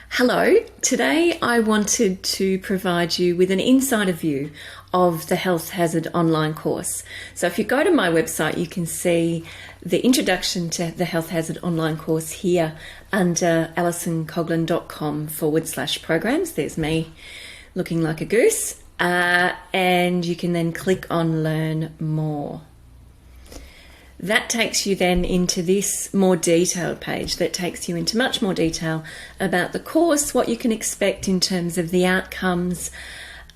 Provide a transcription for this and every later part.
Hello, today I wanted to provide you with an insider view of the Health Hazard online course. So if you go to my website, you can see the introduction to the Health Hazard online course here under alisoncoughlin.com/programs. There's me looking like a goose, and you can then click on Learn More. That takes you then into this more detailed page that takes you into much more detail about the course, what you can expect in terms of the outcomes.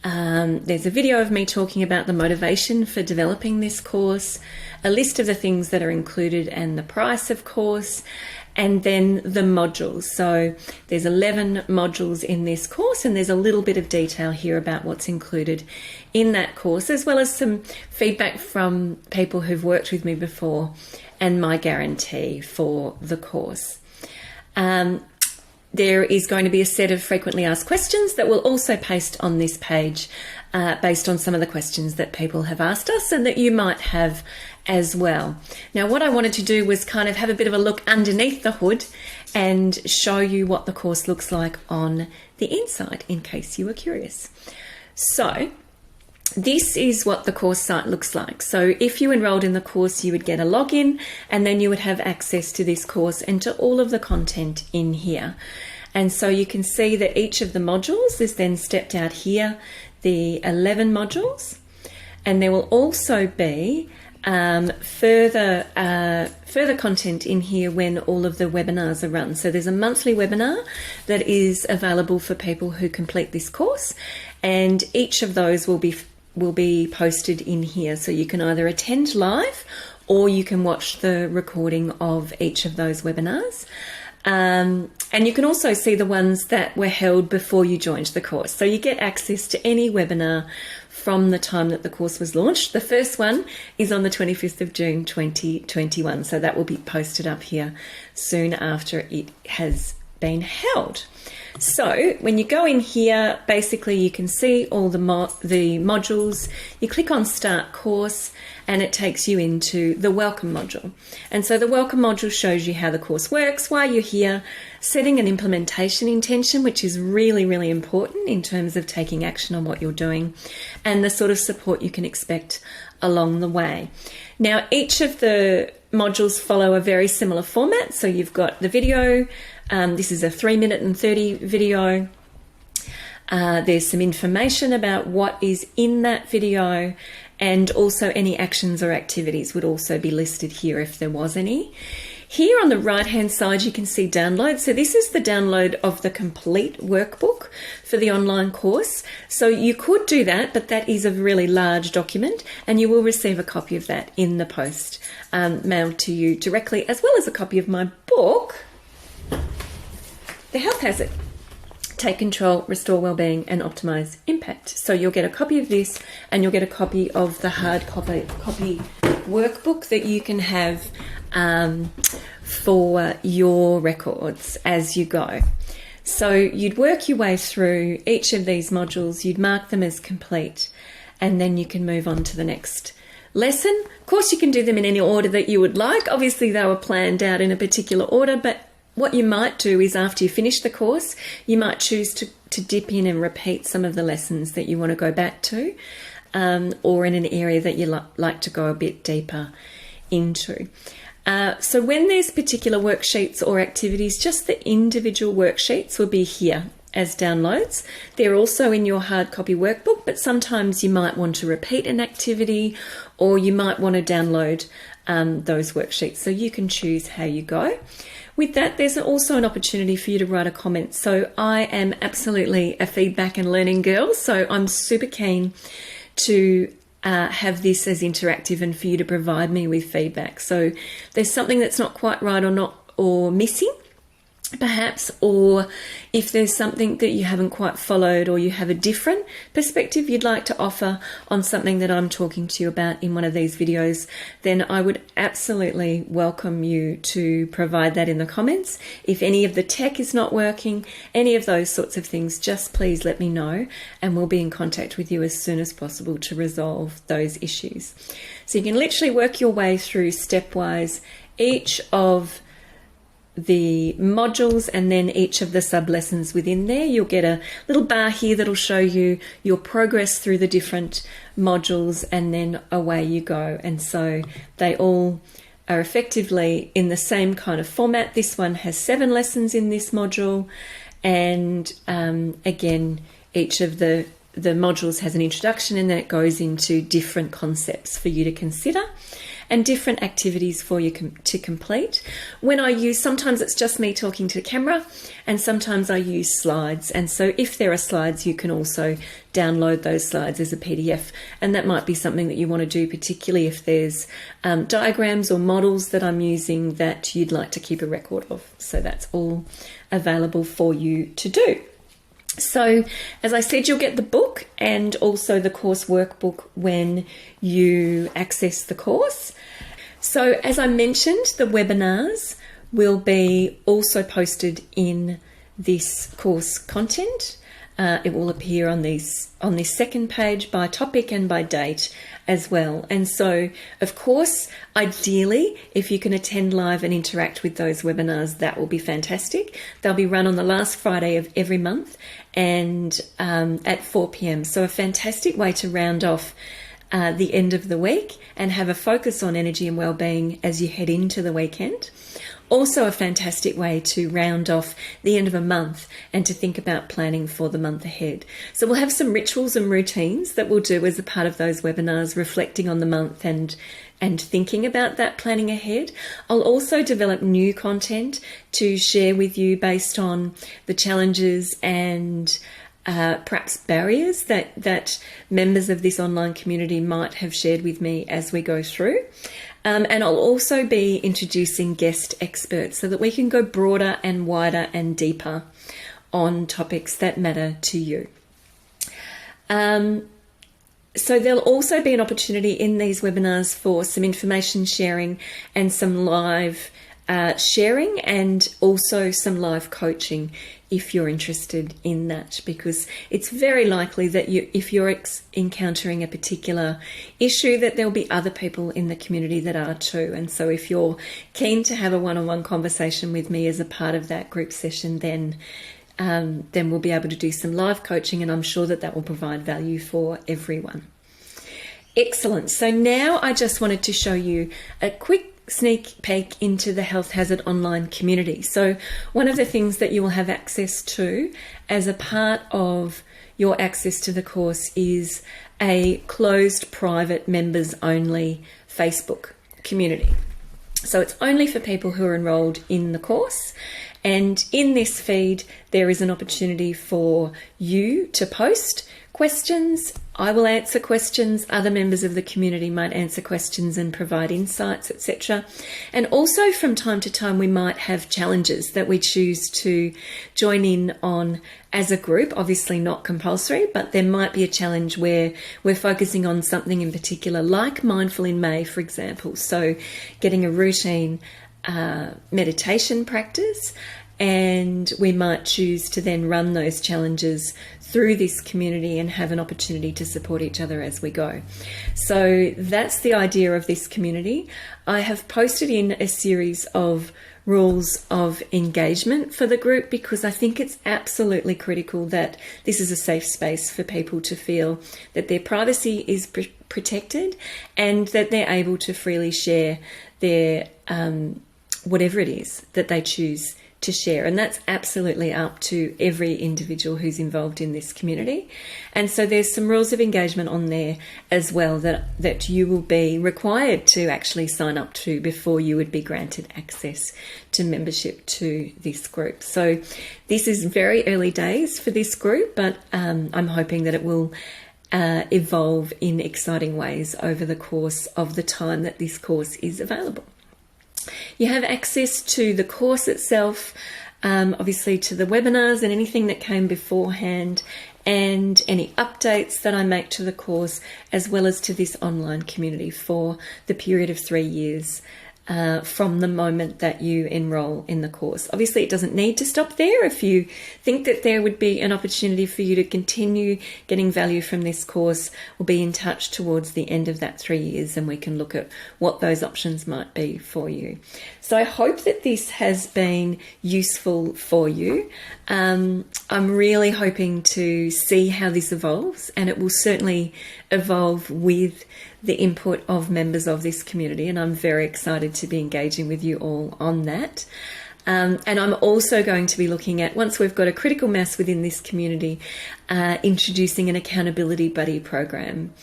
There's a video of me talking about the motivation for developing this course, a list of the things that are included and the price, of course, and then the modules. So there's 11 modules in this course, and there's a little bit of detail here about what's included in that course, as well as some feedback from people who've worked with me before and my guarantee for the course. There is going to be a set of frequently asked questions that we'll also paste on this page based on some of the questions that people have asked us and that you might have as well. Now, what I wanted to do was kind of have a bit of a look underneath the hood and show you what the course looks like on the inside, in case you were curious. So this is what the course site looks like. So if you enrolled in the course, you would get a login, and then you would have access to this course and to all of the content in here. And so you can see that each of the modules is then stepped out here, the 11 modules, and there will also be further content in here when all of the webinars are run. So there's a monthly webinar that is available for people who complete this course, and each of those will be posted in here. So you can either attend live or you can watch the recording of each of those webinars. And you can also see the ones that were held before you joined the course. So you get access to any webinar from the time that the course was launched. The first one is on the 25th of June 2021. So that will be posted up here soon after it has been held. So when you go in here, basically you can see all the modules. You click on Start Course and it takes you into the Welcome module. And so the Welcome module shows you how the course works, why you're here, setting an implementation intention, which is really, really important in terms of taking action on what you're doing, and the sort of support you can expect along the way. Now, each of the modules follow a very similar format. So you've got the video. This is a 3-minute and 30 video. There's some information about what is in that video, and also any actions or activities would also be listed here if there was any. Here on the right-hand side, you can see download. So this is the download of the complete workbook for the online course. So you could do that, but that is a really large document, and you will receive a copy of that in the post mailed to you directly, as well as a copy of my book, The Health Hazard: Take Control, Restore Wellbeing and Optimize Impact. So you'll get a copy of this, and you'll get a copy of the hard copy workbook that you can have for your records as you go. So you'd work your way through each of these modules, you'd mark them as complete, and then you can move on to the next lesson. Of course, you can do them in any order that you would like. Obviously, they were planned out in a particular order, but what you might do is, after you finish the course, you might choose to dip in and repeat some of the lessons that you want to go back to, or in an area that you like to go a bit deeper into. So when there's particular worksheets or activities, just the individual worksheets will be here as downloads. They're also in your hard copy workbook, but sometimes you might want to repeat an activity, or you might want to download those worksheets. So you can choose how you go. With that, there's also an opportunity for you to write a comment. So I am absolutely a feedback and learning girl, so I'm super keen to have this as interactive and for you to provide me with feedback. So there's something that's not quite right or missing, perhaps, or if there's something that you haven't quite followed, or you have a different perspective you'd like to offer on something that I'm talking to you about in one of these videos, then I would absolutely welcome you to provide that in the comments. If any of the tech is not working, any of those sorts of things, just please let me know, and we'll be in contact with you as soon as possible to resolve those issues. So you can literally work your way through stepwise each of the modules and then each of the sub-lessons within there. You'll get a little bar here that'll show you your progress through the different modules, and then away you go. And so they all are effectively in the same kind of format. This one has 7 lessons in this module, and again, each of the modules has an introduction, and then it goes into different concepts for you to consider and different activities for you to complete. When I use, sometimes it's just me talking to the camera, and sometimes I use slides. And so if there are slides, you can also download those slides as a PDF. And that might be something that you want to do, particularly if there's diagrams or models that I'm using that you'd like to keep a record of. So that's all available for you to do. So, as I said, you'll get the book and also the course workbook when you access the course. So, as I mentioned, the webinars will be also posted in this course content. It will appear on this second page by topic and by date as well. And so, of course, ideally, if you can attend live and interact with those webinars, that will be fantastic. They'll be run on the last Friday of every month and at 4 p.m. So a fantastic way to round off the end of the week and have a focus on energy and well-being as you head into the weekend. Also a fantastic way to round off the end of a month and to think about planning for the month ahead. So we'll have some rituals and routines that we'll do as a part of those webinars, reflecting on the month and thinking about that planning ahead. I'll also develop new content to share with you based on the challenges and perhaps barriers that members of this online community might have shared with me as we go through. And I'll also be introducing guest experts so that we can go broader and wider and deeper on topics that matter to you. So there'll also be an opportunity in these webinars for some information sharing and some live sharing, and also some live coaching if you're interested in that, because it's very likely that if you're encountering a particular issue, that there'll be other people in the community that are too. And so if you're keen to have a one-on-one conversation with me as a part of that group session, then we'll be able to do some live coaching, and I'm sure that will provide value for everyone. Excellent. So now I just wanted to show you a quick sneak peek into the Health Hazard online community. So one of the things that you will have access to as a part of your access to the course is a closed, private, members only Facebook community. So it's only for people who are enrolled in the course. And in this feed, there is an opportunity for you to post questions. I will answer questions. Other members of the community might answer questions and provide insights, etc. And also from time to time, we might have challenges that we choose to join in on as a group. Obviously not compulsory, but there might be a challenge where we're focusing on something in particular, like Mindful in May, for example. So getting a routine meditation practice, and we might choose to then run those challenges through this community and have an opportunity to support each other as we go. So that's the idea of this community. I have posted in a series of rules of engagement for the group because I think it's absolutely critical that this is a safe space for people to feel that their privacy is protected and that they're able to freely share their whatever it is that they choose to share. And that's absolutely up to every individual who's involved in this community. And so there's some rules of engagement on there as well that you will be required to actually sign up to before you would be granted access to membership to this group. So this is very early days for this group, but I'm hoping that it will evolve in exciting ways over the course of the time that this course is available. You have access to the course itself, obviously to the webinars and anything that came beforehand, and any updates that I make to the course, as well as to this online community for the period of 3 years from the moment that you enroll in the course. Obviously, it doesn't need to stop there. If you think that there would be an opportunity for you to continue getting value from this course, we'll be in touch towards the end of that 3 years and we can look at what those options might be for you. So I hope that this has been useful for you. I'm really hoping to see how this evolves, and it will certainly evolve with the input of members of this community, and I'm very excited to be engaging with you all on that. And I'm also going to be looking at, once we've got a critical mass within this community, introducing an accountability buddy program.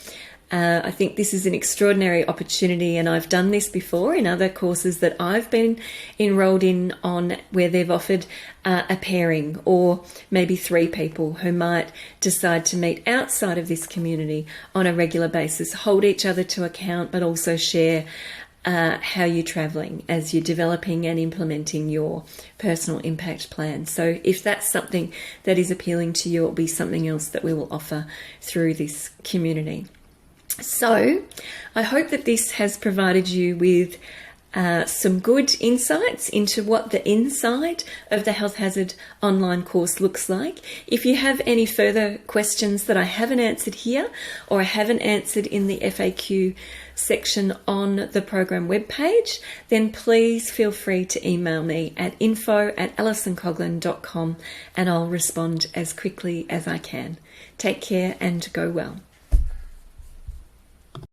I think this is an extraordinary opportunity, and I've done this before in other courses that I've been enrolled in on where they've offered a pairing or maybe 3 people who might decide to meet outside of this community on a regular basis, hold each other to account, but also share how you're travelling as you're developing and implementing your personal impact plan. So if that's something that is appealing to you, it'll be something else that we will offer through this community. So I hope that this has provided you with some good insights into what the inside of the Health Hazard online course looks like. If you have any further questions that I haven't answered here or I haven't answered in the FAQ section on the program webpage, then please feel free to email me at info@alisoncoughlin.com and I'll respond as quickly as I can. Take care and go well.